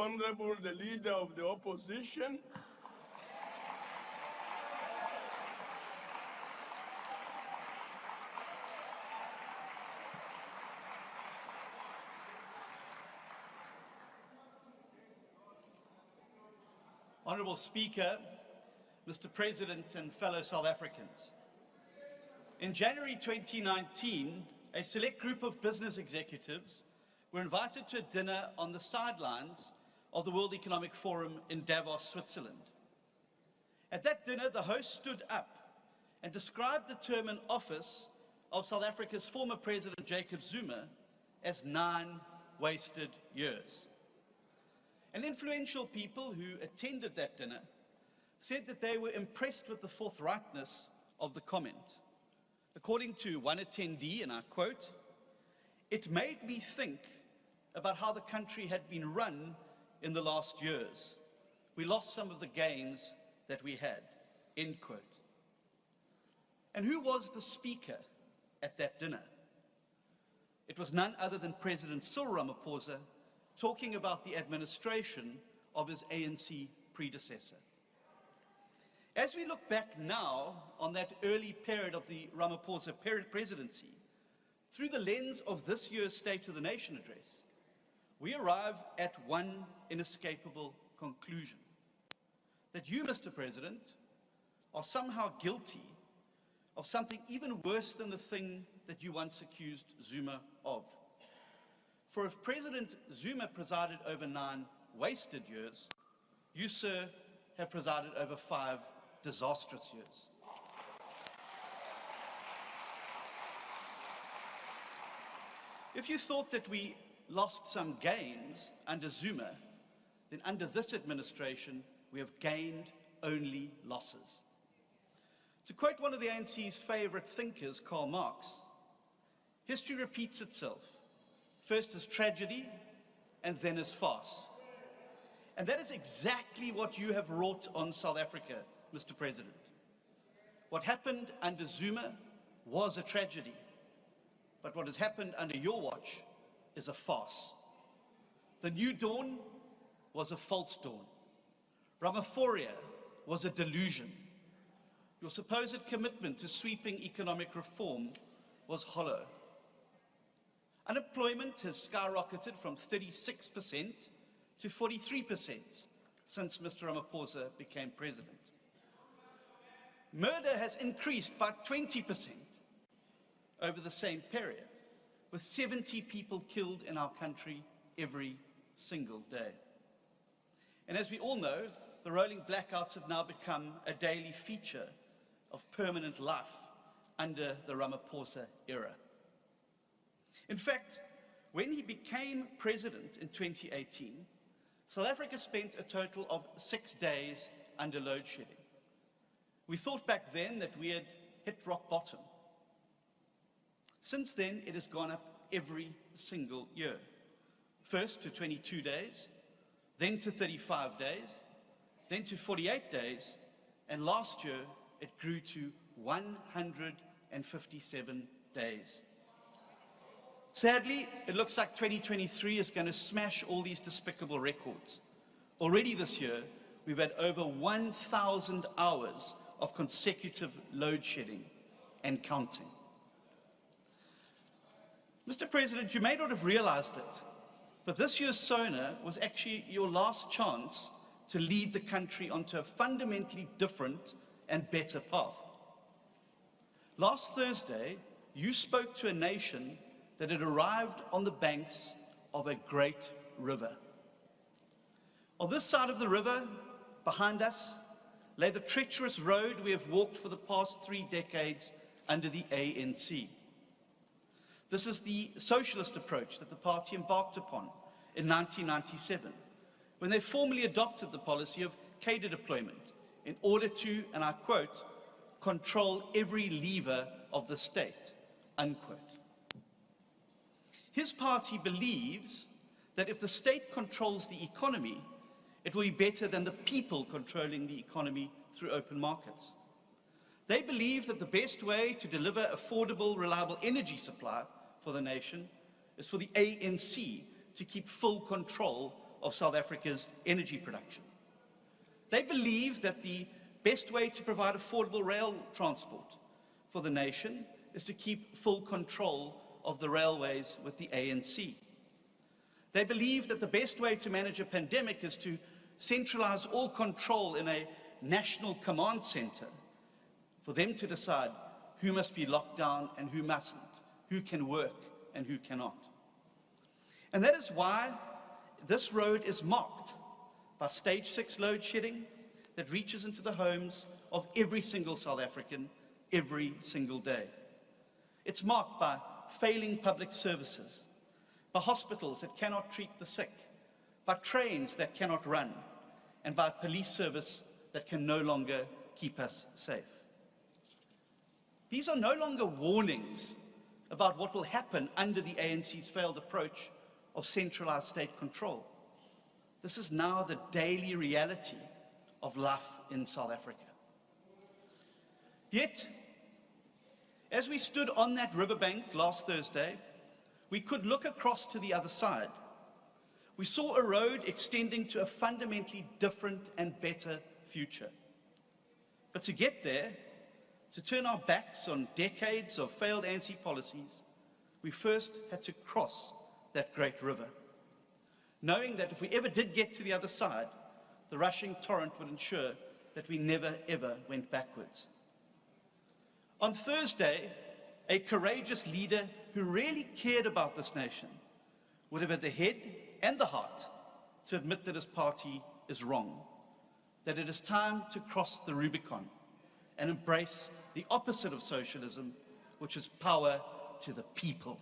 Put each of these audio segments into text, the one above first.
Honorable the Leader of the Opposition, Honourable Speaker, Mr. President and fellow South Africans. In January 2019, a select group of business executives were invited to a dinner on the sidelines of the World Economic Forum in Davos, Switzerland. At that dinner, the host stood up and described the term in office of South Africa's former President Jacob Zuma as 9 wasted years. And influential people who attended that dinner said that they were impressed with the forthrightness of the comment. According to one attendee, and I quote, "It made me think about how the country had been run in the last years. We lost some of the gains that we had," end quote. And who was the speaker at that dinner? It was none other than President Cyril Ramaphosa, talking about the administration of his ANC predecessor. As we look back now on that early period of the Ramaphosa presidency, through the lens of this year's State of the Nation address, we arrive at one inescapable conclusion: that you, Mr. President, are somehow guilty of something even worse than the thing that you once accused Zuma of. For if President Zuma presided over 9 wasted years, you, sir, have presided over 5 disastrous years. If you thought that we lost some gains under Zuma, then under this administration, we have gained only losses. To quote one of the ANC's favorite thinkers, Karl Marx, history repeats itself, first as tragedy and then as farce. And that is exactly what you have wrought on South Africa, Mr. President. What happened under Zuma was a tragedy, but what has happened under your watch is a farce. The new dawn was a false dawn. Rhamaphosa was a delusion. Your supposed commitment to sweeping economic reform was hollow. Unemployment has skyrocketed from 36% to 43% since Mr. Ramaphosa became president. Murder has increased by 20% over the same period, with 70 people killed in our country every single day. And as we all know, the rolling blackouts have now become a daily feature of permanent life under the Ramaphosa era. In fact, when he became president in 2018, South Africa spent a total of 6 days under load shedding. We thought back then that we had hit rock bottom. Since then, it has gone up every single year. First to 22 days, then to 35 days, then to 48 days, and last year it grew to 157 days. Sadly, it looks like 2023 is going to smash all these despicable records. Already this year, we've had over 1,000 hours of consecutive load shedding and counting. Mr. President, you may not have realized it, but this year's SONA was actually your last chance to lead the country onto a fundamentally different and better path. Last Thursday, you spoke to a nation that had arrived on the banks of a great river. On this side of the river, behind us, lay the treacherous road we have walked for the past 3 decades under the ANC. This is the socialist approach that the party embarked upon in 1997, when they formally adopted the policy of cadre deployment in order to, and I quote, control every lever of the state, unquote. His party believes that if the state controls the economy, it will be better than the people controlling the economy through open markets. They believe that the best way to deliver affordable, reliable energy supply for the nation is for the ANC to keep full control of South Africa's energy production. They believe that the best way to provide affordable rail transport for the nation is to keep full control of the railways with the ANC. They believe that the best way to manage a pandemic is to centralize all control in a national command center for them to decide who must be locked down and who mustn't, who can work and who cannot. And that is why this road is marked by stage 6 load shedding that reaches into the homes of every single South African every single day. It's marked by failing public services, by hospitals that cannot treat the sick, by trains that cannot run, and by a police service that can no longer keep us safe. These are no longer warnings about what will happen under the ANC's failed approach of centralized state control. This is now the daily reality of life in South Africa. Yet, as we stood on that riverbank last Thursday, we could look across to the other side. We saw a road extending to a fundamentally different and better future. But to get there, to turn our backs on decades of failed ANC policies, we first had to cross that great river, knowing that if we ever did get to the other side, the rushing torrent would ensure that we never, ever went backwards. On Thursday, a courageous leader who really cared about this nation would have had the head and the heart to admit that his party is wrong, that it is time to cross the Rubicon and embrace the opposite of socialism, which is power to the people.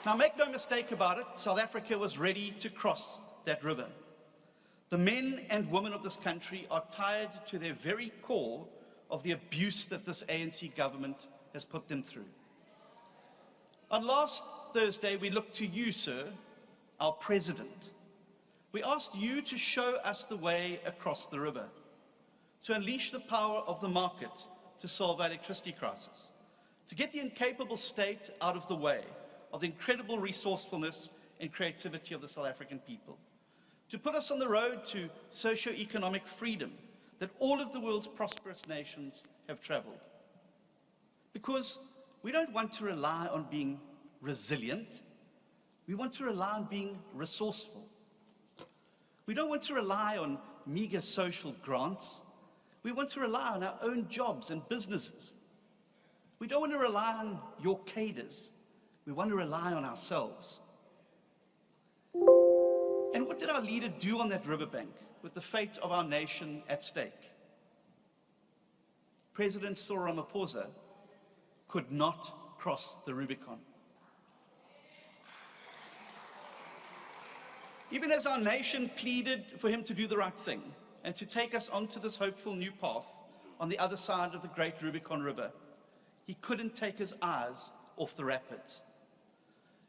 Now, make no mistake about it, South Africa was ready to cross that river. The men and women of this country are tired to their very core of the abuse that this ANC government has put them through. On last Thursday, we looked to you, sir, our president. We asked you to show us the way across the river, to unleash the power of the market to solve our electricity crisis, to get the incapable state out of the way of the incredible resourcefulness and creativity of the South African people, to put us on the road to socio-economic freedom that all of the world's prosperous nations have traveled. Because we don't want to rely on being resilient, we want to rely on being resourceful. We don't want to rely on meager social grants, we want to rely on our own jobs and businesses. We don't want to rely on your cadres, we want to rely on ourselves. And what did our leader do on that riverbank with the fate of our nation at stake? President Cyril Ramaphosa could not cross the Rubicon. Even as our nation pleaded for him to do the right thing and to take us onto this hopeful new path on the other side of the great Rubicon River, he couldn't take his eyes off the rapids.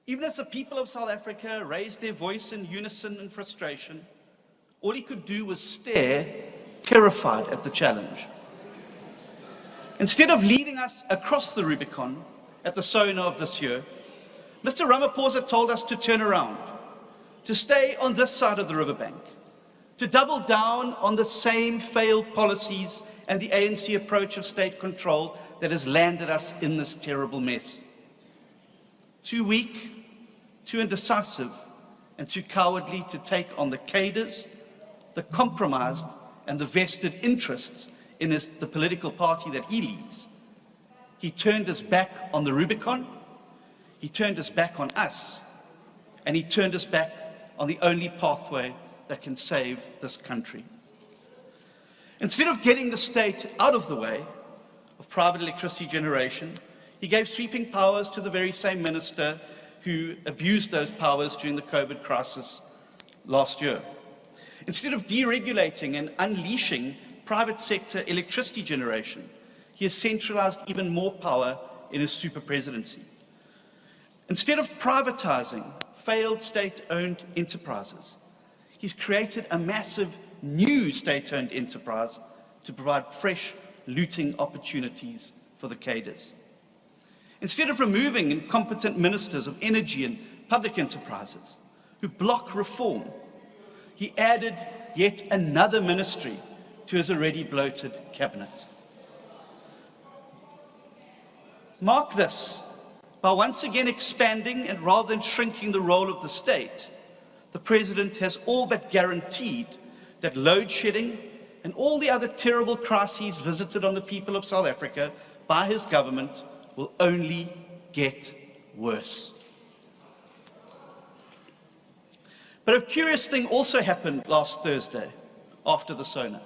Even as the people of South Africa raised their voice in unison and frustration, all he could do was stare, terrified at the challenge. Instead of leading us across the Rubicon at the SONA of this year, Mr. Ramaphosa told us to turn around, to stay on this side of the riverbank, to double down on the same failed policies and the ANC approach of state control that has landed us in this terrible mess. Too weak, too indecisive, and too cowardly to take on the cadres, the compromised, and the vested interests in the political party that he leads. He turned his back on the Rubicon, he turned his back on us, and he turned his back on the only pathway that can save this country. Instead of getting the state out of the way of private electricity generation, he gave sweeping powers to the very same minister who abused those powers during the COVID crisis last year. Instead of deregulating and unleashing private sector electricity generation, he has centralized even more power in his super presidency. Instead of privatizing failed state-owned enterprises, he's created a massive new state-owned enterprise to provide fresh looting opportunities for the cadres. Instead of removing incompetent ministers of energy and public enterprises who block reform, he added yet another ministry to his already bloated cabinet. Mark this, by once again expanding and rather than shrinking the role of the state, the President has all but guaranteed that load shedding and all the other terrible crises visited on the people of South Africa by his government will only get worse. But a curious thing also happened last Thursday after the SONA.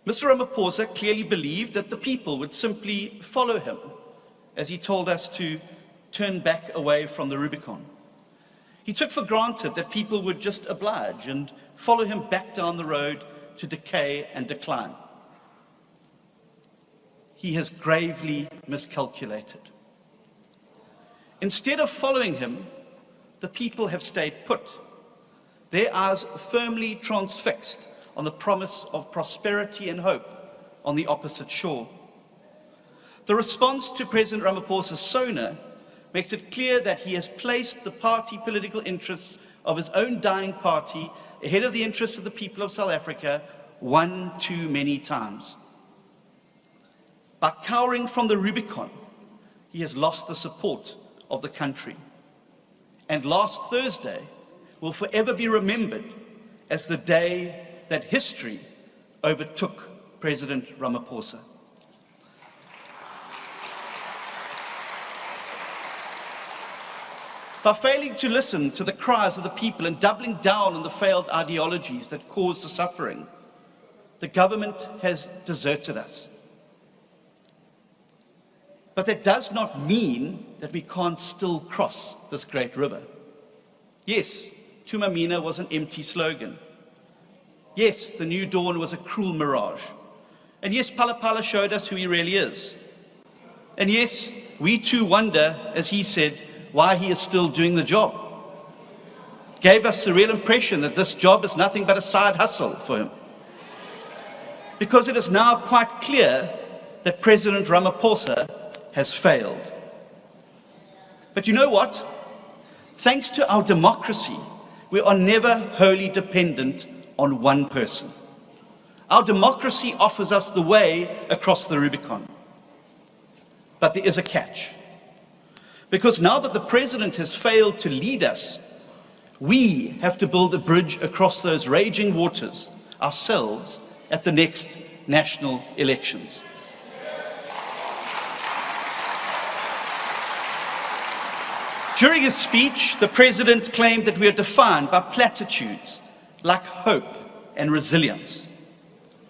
Mr. Ramaphosa clearly believed that the people would simply follow him, as he told us to turn back away from the Rubicon. He took for granted that people would just oblige and follow him back down the road to decay and decline. He has gravely miscalculated. Instead of following him, the people have stayed put, their eyes firmly transfixed on the promise of prosperity and hope on the opposite shore. The response to President Ramaphosa's SONA makes it clear that he has placed the party political interests of his own dying party ahead of the interests of the people of South Africa one too many times. By cowering from the Rubicon, he has lost the support of the country. And last Thursday will forever be remembered as the day that history overtook President Ramaphosa. By failing to listen to the cries of the people and doubling down on the failed ideologies that caused the suffering, the government has deserted us. But that does not mean that we can't still cross this great river. Yes, Tumamina was an empty slogan. Yes, the new dawn was a cruel mirage. And yes, Palapala showed us who he really is. And yes, we too wonder, as he said, why he is still doing the job. Gave us the real impression that this job is nothing but a side hustle for him. Because it is now quite clear that President Ramaphosa has failed. But you know what? Thanks to our democracy, we are never wholly dependent on one person. Our democracy offers us the way across the Rubicon. But there is a catch. Because now that the president has failed to lead us, we have to build a bridge across those raging waters ourselves at the next national elections. During his speech, the president claimed that we are defined by platitudes like hope and resilience.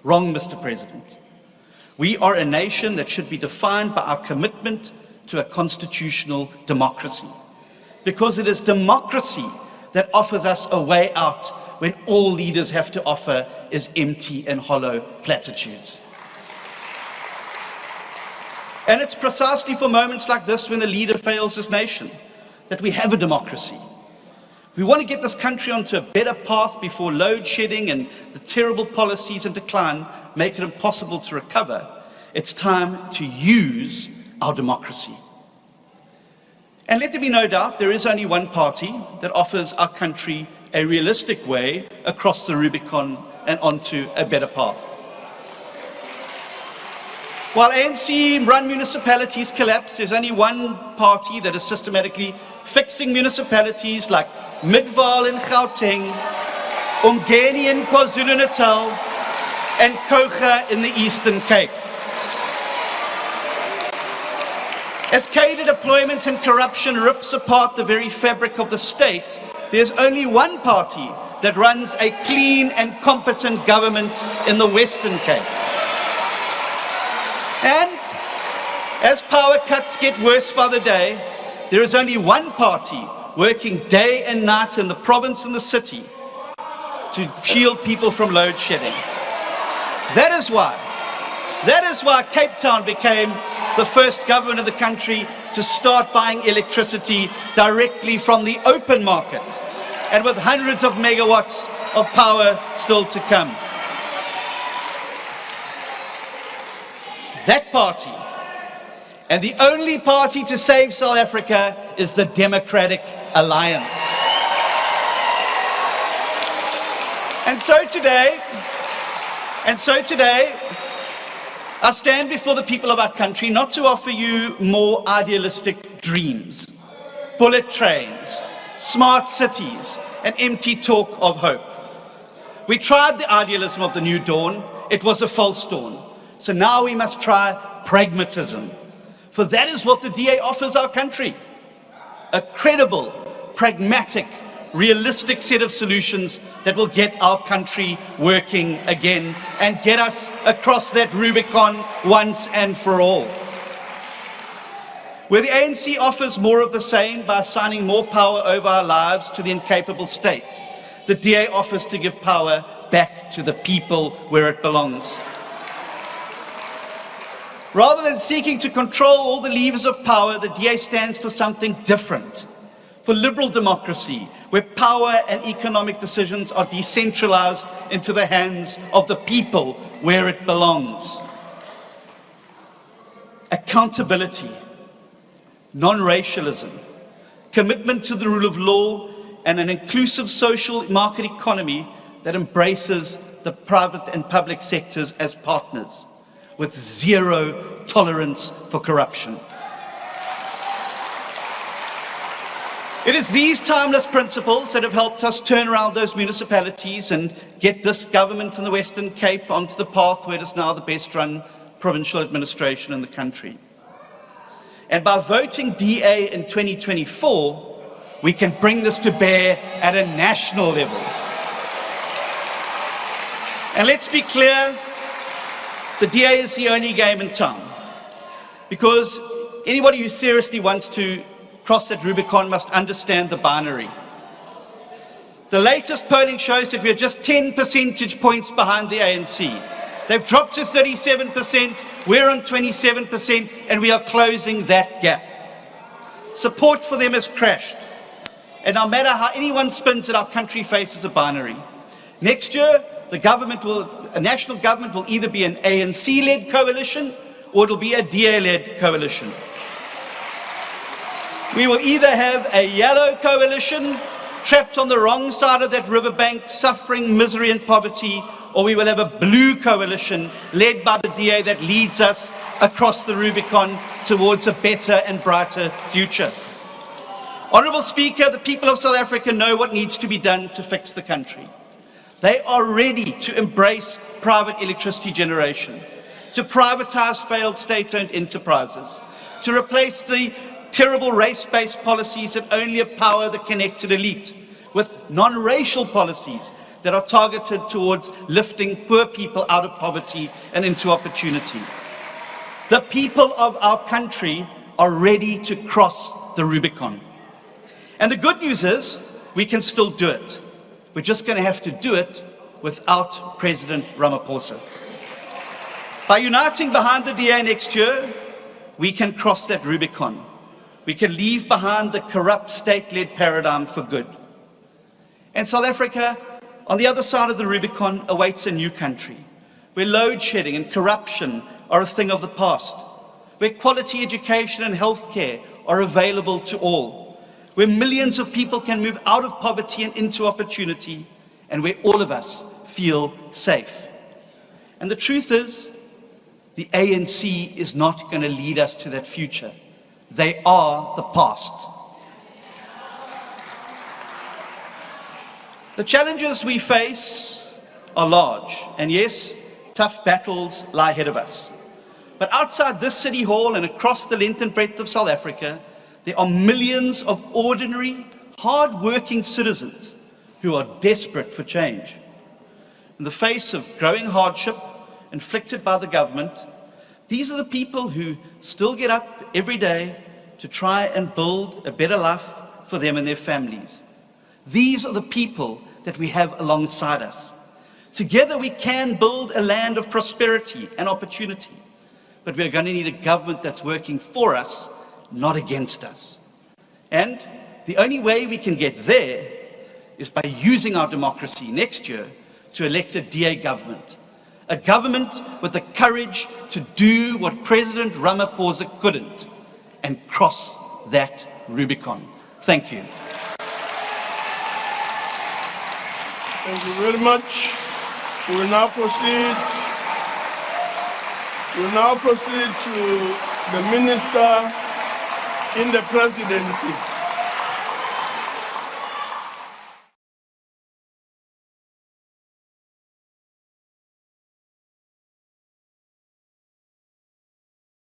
Wrong, Mr. President. We are a nation that should be defined by our commitment to a constitutional democracy, because it is democracy that offers us a way out when all leaders have to offer is empty and hollow platitudes. And it's precisely for moments like this, when the leader fails this nation, that we have a democracy. If we want to get this country onto a better path before load shedding and the terrible policies and decline make it impossible to recover, it's time to use our democracy. And let there be no doubt, there is only one party that offers our country a realistic way across the Rubicon and onto a better path. While ANC-run municipalities collapse, there's only one party that is systematically fixing municipalities like Midvaal in Gauteng, Umgeni in KwaZulu-Natal, and Koga in the Eastern Cape. As cadre deployment and corruption rips apart the very fabric of the state, there's only one party that runs a clean and competent government in the Western Cape. And as power cuts get worse by the day, there is only one party working day and night in the province and the city to shield people from load shedding. That is why Cape Town became the first government in the country to start buying electricity directly from the open market, and with hundreds of megawatts of power still to come. And the only party to save South Africa is the Democratic Alliance. And so today, I stand before the people of our country not to offer you more idealistic dreams, bullet trains, smart cities, and empty talk of hope. We tried the idealism of the new dawn. It was a false dawn. So now we must try pragmatism. For that is what the DA offers our country. A credible, pragmatic, realistic set of solutions that will get our country working again and get us across that Rubicon once and for all. Where the ANC offers more of the same by assigning more power over our lives to the incapable state, the DA offers to give power back to the people where it belongs. Rather than seeking to control all the levers of power, the DA stands for something different. For liberal democracy, where power and economic decisions are decentralized into the hands of the people where it belongs. Accountability, non-racialism, commitment to the rule of law, and an inclusive social market economy that embraces the private and public sectors as partners, with zero tolerance for corruption. It is these timeless principles that have helped us turn around those municipalities and get this government in the Western Cape onto the path where it is now the best run provincial administration in the country. And by voting DA in 2024, we can bring this to bear at a national level. And let's be clear, the DA is the only game in town, because anybody who seriously wants to cross that Rubicon must understand the binary. The latest polling shows that we are just 10 percentage points behind the ANC. They've dropped to 37%, we're on 27%, and we are closing that gap. Support for them has crashed. And no matter how anyone spins it, our country faces a binary. Next year, a national government will either be an ANC-led coalition or it will be a DA-led coalition. We will either have a yellow coalition trapped on the wrong side of that riverbank, suffering misery and poverty, or we will have a blue coalition led by the DA that leads us across the Rubicon towards a better and brighter future. Honourable Speaker, the people of South Africa know what needs to be done to fix the country. They are ready to embrace private electricity generation, to privatise failed state-owned enterprises, to replace the terrible race-based policies that only empower the connected elite with non-racial policies that are targeted towards lifting poor people out of poverty and into opportunity. The people of our country are ready to cross the Rubicon. And the good news is we can still do it. We're just going to have to do it without President Ramaphosa. By uniting behind the DA next year, we can cross that Rubicon. We can leave behind the corrupt state-led paradigm for good. And South Africa, on the other side of the Rubicon, awaits a new country, where load shedding and corruption are a thing of the past, where quality education and healthcare are available to all, where millions of people can move out of poverty and into opportunity, and where all of us feel safe. And the truth is, the ANC is not going to lead us to that future. They are the past. The challenges we face are large, and yes, tough battles lie ahead of us. But outside this city hall and across the length and breadth of South Africa, there are millions of ordinary, hard-working citizens who are desperate for change. In the face of growing hardship inflicted by the government, these are the people who still get up every day to try and build a better life for them and their families. These are the people that we have alongside us. Together we can build a land of prosperity and opportunity, but we're going to need a government that's working for us, not against us. And the only way we can get there is by using our democracy next year to elect a DA government, A government with the courage to do what President Ramaphosa couldn't and cross that Rubicon. Thank you. Thank you very much. We will now proceed. To the Minister in the Presidency.